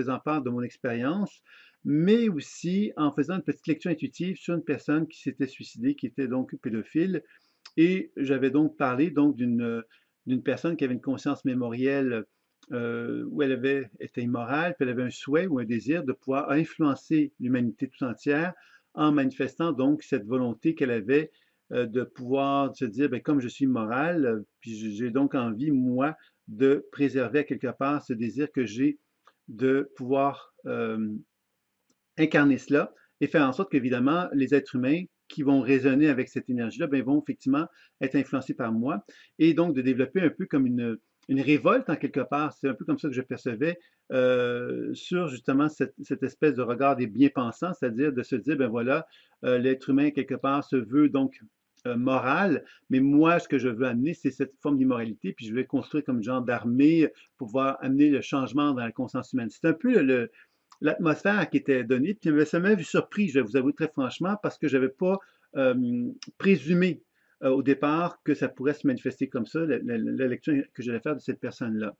faisant part de mon expérience, mais aussi en faisant une petite lecture intuitive sur une personne qui s'était suicidée, qui était donc pédophile. Et j'avais donc parlé donc d'une personne qui avait une conscience mémorielle où elle avait été immorale, puis elle avait un souhait ou un désir de pouvoir influencer l'humanité tout entière en manifestant donc cette volonté qu'elle avait de pouvoir se dire, bien, comme je suis morale, puis j'ai donc envie, moi, de préserver à quelque part ce désir que j'ai de pouvoir incarner cela et faire en sorte qu'évidemment, les êtres humains qui vont résonner avec cette énergie-là, ben, vont effectivement être influencés par moi et donc de développer un peu comme une révolte en quelque part. C'est un peu comme ça que je percevais sur justement cette espèce de regard des bien-pensants, c'est-à-dire de se dire, ben voilà, l'être humain quelque part se veut donc moral, mais moi, ce que je veux amener, c'est cette forme d'immoralité, puis je vais construire comme genre d'armée pour pouvoir amener le changement dans la conscience humaine. C'est un peu l'atmosphère qui était donnée. Puis ça m'avait surpris, je vais vous avouer très franchement, parce que je n'avais pas présumé au départ que ça pourrait se manifester comme ça, la lecture que j'allais faire de cette personne-là.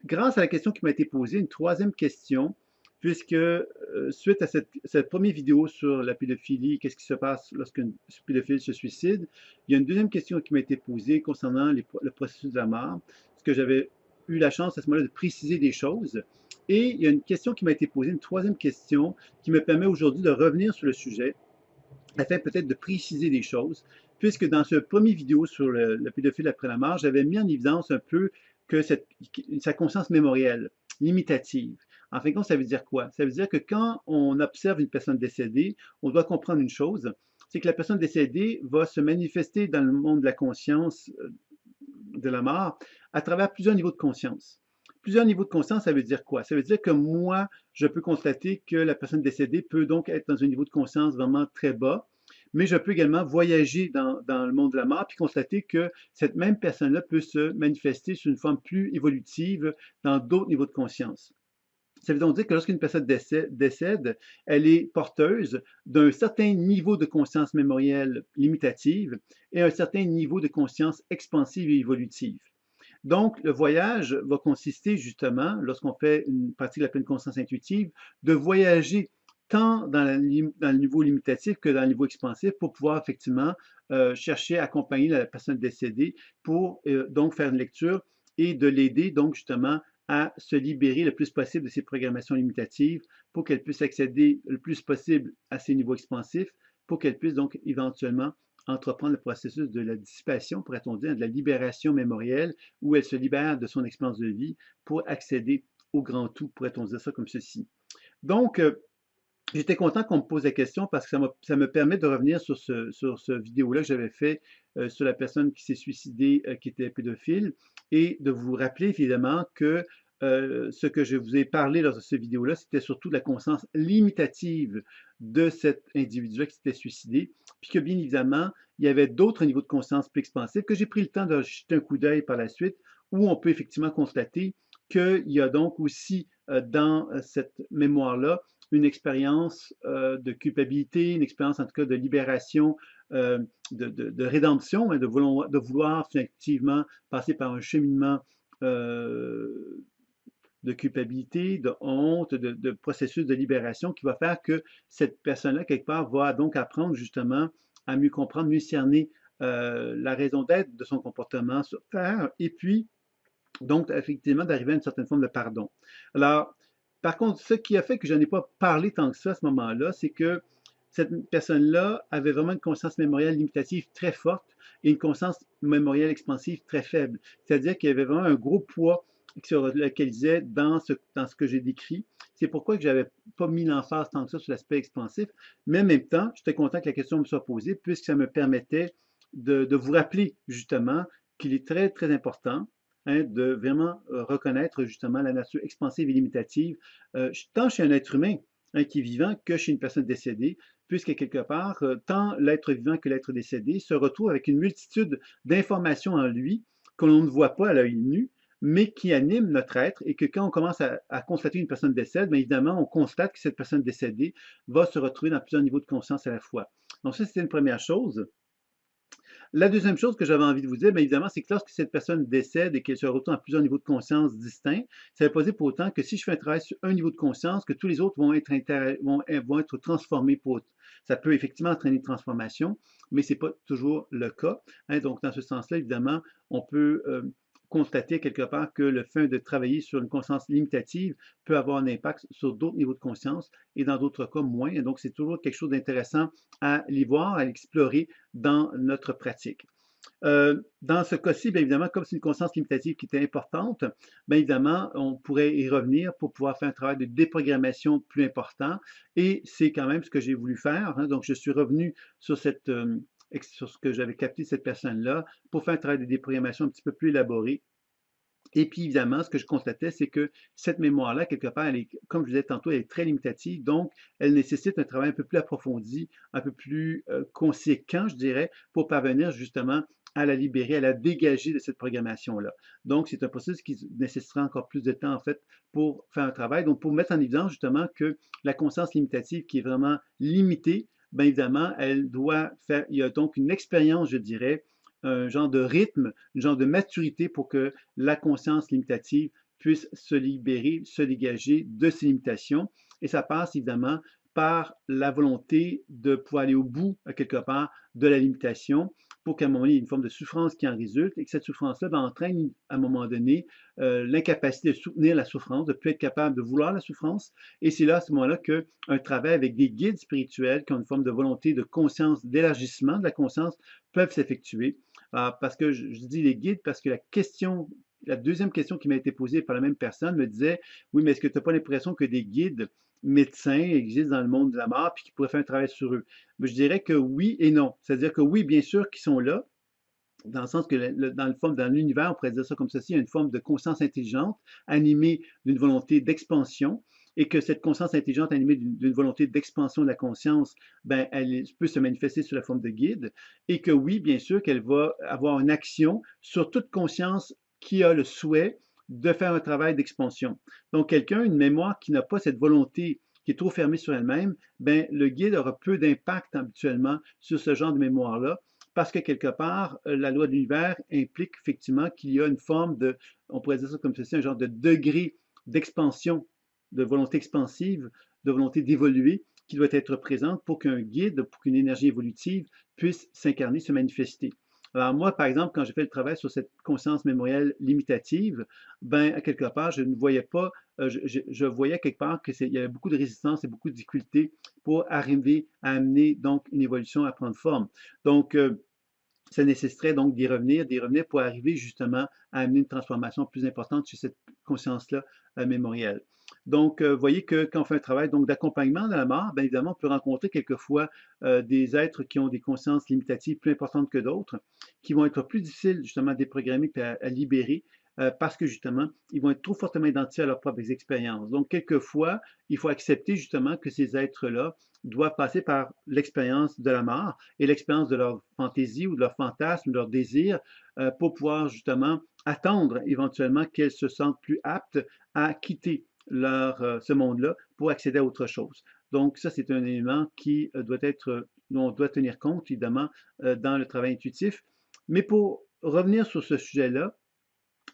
Grâce à la question qui m'a été posée, une troisième question, puisque suite à cette première vidéo sur la pédophilie, qu'est-ce qui se passe lorsqu'un pédophile se suicide, il y a une deuxième question qui m'a été posée concernant le processus de la mort, parce que j'avais eu la chance à ce moment-là de préciser des choses. Et il y a une question qui m'a été posée, une troisième question, qui me permet aujourd'hui de revenir sur le sujet, afin peut-être de préciser des choses, puisque dans ce premier vidéo sur le pédophile après la mort, j'avais mis en évidence un peu que sa conscience mémorielle, limitative. En fin de compte, ça veut dire quoi? Ça veut dire que quand on observe une personne décédée, on doit comprendre une chose, c'est que la personne décédée va se manifester dans le monde de la conscience de la mort à travers plusieurs niveaux de conscience. Plusieurs niveaux de conscience, ça veut dire quoi? Ça veut dire que moi, je peux constater que la personne décédée peut donc être dans un niveau de conscience vraiment très bas, mais je peux également voyager dans le monde de la mort puis constater que cette même personne-là peut se manifester sous une forme plus évolutive dans d'autres niveaux de conscience. Ça veut donc dire que lorsqu'une personne décède, elle est porteuse d'un certain niveau de conscience mémorielle limitative et un certain niveau de conscience expansive et évolutive. Donc, le voyage va consister justement, lorsqu'on fait une pratique de la pleine conscience intuitive, de voyager tant dans le niveau limitatif que dans le niveau expansif pour pouvoir effectivement chercher à accompagner la personne décédée pour donc faire une lecture et de l'aider donc justement à se libérer le plus possible de ses programmations limitatives pour qu'elle puisse accéder le plus possible à ses niveaux expansifs pour qu'elle puisse donc éventuellement entreprendre le processus de la dissipation, pourrait-on dire, de la libération mémorielle, où elle se libère de son expérience de vie pour accéder au grand tout, pourrait-on dire ça comme ceci. Donc, j'étais content qu'on me pose la question parce que ça me permet de revenir sur ce vidéo-là que j'avais fait sur la personne qui s'est suicidée, qui était pédophile, et de vous rappeler évidemment que ce que je vous ai parlé lors de cette vidéo-là, c'était surtout de la conscience limitative de cet individu-là qui s'était suicidé, puis que bien évidemment, il y avait d'autres niveaux de conscience plus expansifs que j'ai pris le temps de jeter un coup d'œil par la suite, où on peut effectivement constater qu'il y a donc aussi dans cette mémoire-là une expérience de culpabilité, une expérience en tout cas de libération, de rédemption, hein, de vouloir effectivement passer par un cheminement de culpabilité, de honte, de processus de libération qui va faire que cette personne-là, quelque part, va donc apprendre justement à mieux comprendre, mieux cerner la raison d'être de son comportement sur Terre, et puis donc effectivement d'arriver à une certaine forme de pardon. Alors, par contre, ce qui a fait que je n'en ai pas parlé tant que ça à ce moment-là, c'est que cette personne-là avait vraiment une conscience mémorielle limitative très forte et une conscience mémorielle expansive très faible. C'est-à-dire qu'il y avait vraiment un gros poids qui se localisait dans ce que j'ai décrit. C'est pourquoi que je n'avais pas mis l'emphase tant que ça sur l'aspect expansif, mais en même temps, j'étais content que la question me soit posée puisque ça me permettait de vous rappeler justement qu'il est très, très important, hein, de vraiment reconnaître justement la nature expansive et limitative, tant chez un être humain, hein, qui est vivant que chez une personne décédée, puisque quelque part, tant l'être vivant que l'être décédé se retrouvent avec une multitude d'informations en lui que l'on ne voit pas à l'œil nu, mais qui animent notre être et que quand on commence à constater une personne décède, bien évidemment, on constate que cette personne décédée va se retrouver dans plusieurs niveaux de conscience à la fois. Donc ça, c'était une première chose. La deuxième chose que j'avais envie de vous dire, bien évidemment, c'est que lorsque cette personne décède et qu'elle se retrouve à plusieurs niveaux de conscience distincts, ça ne veut pas dire pour autant que si je fais un travail sur un niveau de conscience, que tous les autres vont être, vont être transformés pour. Ça peut effectivement entraîner une transformation, mais ce n'est pas toujours le cas. Hein. Donc, dans ce sens-là, évidemment, on peut constater quelque part que le fait de travailler sur une conscience limitative peut avoir un impact sur d'autres niveaux de conscience et dans d'autres cas moins. Et donc, c'est toujours quelque chose d'intéressant à y voir, à explorer dans notre pratique. Dans ce cas-ci, bien évidemment, comme c'est une conscience limitative qui était importante, bien évidemment, on pourrait y revenir pour pouvoir faire un travail de déprogrammation plus important. Et c'est quand même ce que j'ai voulu faire. Hein. Donc, je suis revenu sur sur ce que j'avais capté de cette personne-là pour faire un travail de déprogrammation un petit peu plus élaboré. Et puis, évidemment, ce que je constatais, c'est que cette mémoire-là, quelque part, elle est, comme je disais tantôt, elle est très limitative, donc elle nécessite un travail un peu plus approfondi, un peu plus conséquent, je dirais, pour parvenir justement à la libérer, à la dégager de cette programmation-là. Donc, c'est un processus qui nécessitera encore plus de temps, en fait, pour faire un travail. Donc, pour mettre en évidence justement que la conscience limitative qui est vraiment limitée, bien évidemment, elle doit faire, il y a donc une expérience, je dirais, un genre de rythme, un genre de maturité pour que la conscience limitative puisse se libérer, se dégager de ses limitations. Et ça passe évidemment par la volonté de pouvoir aller au bout, quelque part, de la limitation pour qu'à un moment donné, il y ait une forme de souffrance qui en résulte et que cette souffrance-là entraîne à un moment donné l'incapacité de soutenir la souffrance, de ne plus être capable de vouloir la souffrance. Et c'est là, à ce moment-là, qu'un travail avec des guides spirituels qui ont une forme de volonté de conscience, d'élargissement de la conscience, peuvent s'effectuer. Parce que je dis les guides parce que la deuxième question qui m'a été posée par la même personne me disait, oui, mais est-ce que tu n'as pas l'impression que des guides médecins existent dans le monde de la mort puis qui pourraient faire un travail sur eux? Mais je dirais que oui et non. C'est-à-dire que oui, bien sûr qu'ils sont là, dans le sens que dans l'univers, on pourrait dire ça comme ceci, il y a une forme de conscience intelligente animée d'une volonté d'expansion et que cette conscience intelligente animée d'une volonté d'expansion de la conscience, ben, elle peut se manifester sous la forme de guide et que oui, bien sûr, qu'elle va avoir une action sur toute conscience qui a le souhait de faire un travail d'expansion. Donc, quelqu'un, une mémoire qui n'a pas cette volonté qui est trop fermée sur elle-même, ben, le guide aura peu d'impact habituellement sur ce genre de mémoire-là parce que quelque part, la loi de l'univers implique effectivement qu'il y a une forme de, on pourrait dire ça comme ceci, un genre de degré d'expansion, de volonté expansive, de volonté d'évoluer qui doit être présente pour qu'un guide, pour qu'une énergie évolutive puisse s'incarner, se manifester. Alors moi, par exemple, quand j'ai fait le travail sur cette conscience mémorielle limitative, ben à quelque part, je ne voyais pas, je voyais quelque part qu'il y avait beaucoup de résistance et beaucoup de difficultés pour arriver à amener donc une évolution à prendre forme. Donc, ça nécessiterait donc d'y revenir pour arriver justement à amener une transformation plus importante sur cette conscience-là mémorielle. Donc, vous voyez que quand on fait un travail donc d'accompagnement dans la mort, bien évidemment, on peut rencontrer quelquefois des êtres qui ont des consciences limitatives plus importantes que d'autres, qui vont être plus difficiles justement à déprogrammer et à libérer parce que justement, ils vont être trop fortement identifiés à leurs propres expériences. Donc, quelquefois, il faut accepter justement que ces êtres-là doivent passer par l'expérience de la mort et l'expérience de leur fantaisie ou de leur fantasme, de leur désir, pour pouvoir justement attendre éventuellement qu'elles se sentent plus aptes à quitter ce monde-là pour accéder à autre chose. Donc ça, c'est un élément qui doit être, dont on doit tenir compte, évidemment, dans le travail intuitif. Mais pour revenir sur ce sujet-là,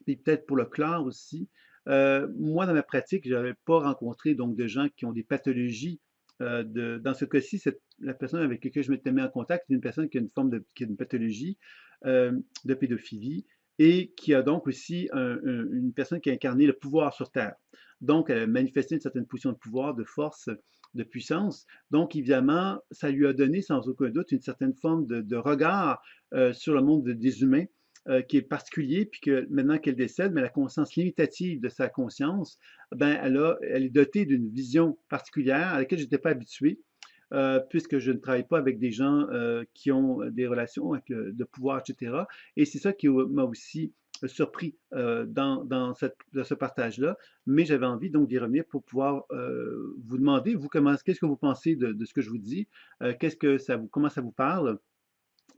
et peut-être pour le clore aussi, moi, dans ma pratique, je n'avais pas rencontré donc de gens qui ont des pathologies. Dans ce cas-ci, la personne avec laquelle je m'étais mis en contact est une personne qui a une forme qui a une pathologie de pédophilie et qui a donc aussi une personne qui a incarné le pouvoir sur Terre. Donc, elle a manifesté une certaine position de pouvoir, de force, de puissance. Donc, évidemment, ça lui a donné sans aucun doute une certaine forme de regard sur le monde des humains qui est particulier, puis que maintenant qu'elle décède, mais la conscience limitative de sa conscience, ben, elle est dotée d'une vision particulière à laquelle je n'étais pas habitué, puisque je ne travaille pas avec des gens qui ont des relations avec de pouvoir, etc. Et c'est ça qui m'a aussi surpris dans ce partage-là, mais j'avais envie donc d'y revenir pour pouvoir vous demander, vous, qu'est-ce que vous pensez de ce que je vous dis? Comment ça vous parle?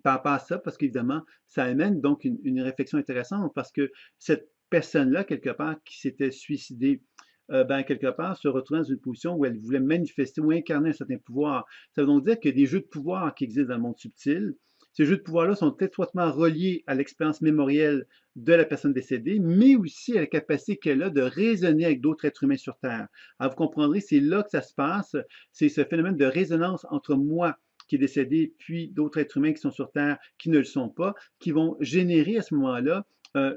Par rapport à ça, parce qu'évidemment, ça amène donc une réflexion intéressante parce que cette personne-là, quelque part, qui s'était suicidée, ben, quelque part, se retrouvait dans une position où elle voulait manifester ou incarner un certain pouvoir. Ça veut donc dire qu'il y a des jeux de pouvoir qui existent dans le monde subtil. Ces jeux de pouvoir-là sont étroitement reliés à l'expérience mémorielle de la personne décédée, mais aussi à la capacité qu'elle a de raisonner avec d'autres êtres humains sur Terre. Alors, vous comprendrez, c'est là que ça se passe, c'est ce phénomène de résonance entre moi qui est décédé, puis d'autres êtres humains qui sont sur Terre, qui ne le sont pas, qui vont générer à ce moment-là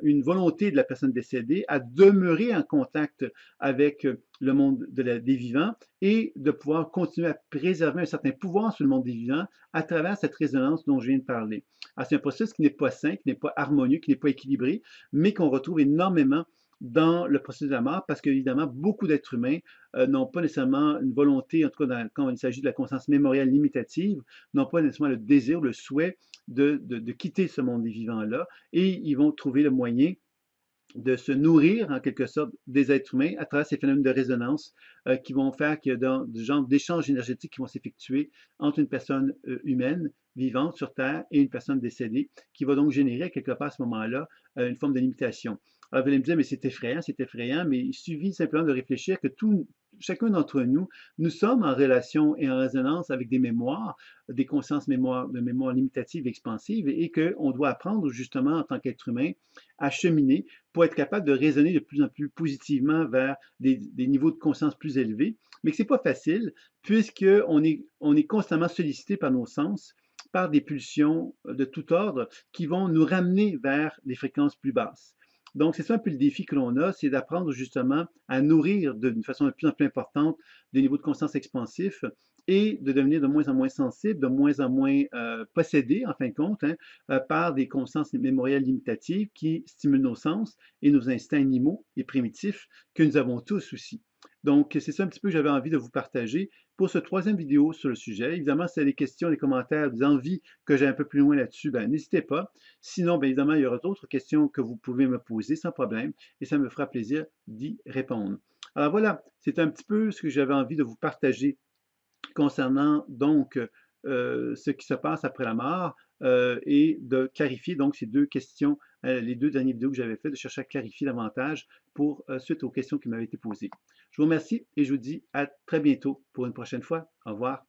une volonté de la personne décédée à demeurer en contact avec le monde des vivants et de pouvoir continuer à préserver un certain pouvoir sur le monde des vivants à travers cette résonance dont je viens de parler. Alors, c'est un processus qui n'est pas sain, qui n'est pas harmonieux, qui n'est pas équilibré, mais qu'on retrouve énormément dans le processus de la mort, parce qu'évidemment, beaucoup d'êtres humains n'ont pas nécessairement une volonté, en tout cas quand il s'agit de la conscience mémorielle limitative, n'ont pas nécessairement le désir, le souhait de quitter ce monde des vivants-là, et ils vont trouver le moyen de se nourrir en quelque sorte des êtres humains à travers ces phénomènes de résonance qui vont faire qu'il y a des genres d'échanges énergétiques qui vont s'effectuer entre une personne humaine vivante sur Terre et une personne décédée, qui va donc générer quelque part à ce moment-là une forme de limitation. Alors vous allez me dire, mais c'est effrayant, mais il suffit simplement de réfléchir que chacun d'entre nous, nous sommes en relation et en résonance avec des mémoires, des consciences de mémoire limitative et expansive, et qu'on doit apprendre justement en tant qu'être humain à cheminer pour être capable de raisonner de plus en plus positivement vers des niveaux de conscience plus élevés, mais que c'est pas facile puisqu'on est constamment sollicité par nos sens, par des pulsions de tout ordre qui vont nous ramener vers des fréquences plus basses. Donc, c'est ça un peu le défi que l'on a, c'est d'apprendre justement à nourrir d'une façon de plus en plus importante des niveaux de conscience expansifs et de devenir de moins en moins sensible, de moins en moins possédé, en fin de compte, hein, par des consciences mémorielles limitatives qui stimulent nos sens et nos instincts animaux et primitifs que nous avons tous aussi. Donc, c'est ça un petit peu que j'avais envie de vous partager pour ce troisième vidéo sur le sujet. Évidemment, si vous avez des questions, des commentaires, des envies que j'ai un peu plus loin là-dessus, ben, n'hésitez pas. Sinon, bien évidemment, il y aura d'autres questions que vous pouvez me poser sans problème et ça me fera plaisir d'y répondre. Alors voilà, c'est un petit peu ce que j'avais envie de vous partager concernant donc ce qui se passe après la mort et de clarifier donc ces deux questions, les deux dernières vidéos que j'avais faites, de chercher à clarifier davantage pour suite aux questions qui m'avaient été posées. Je vous remercie et je vous dis à très bientôt pour une prochaine fois. Au revoir.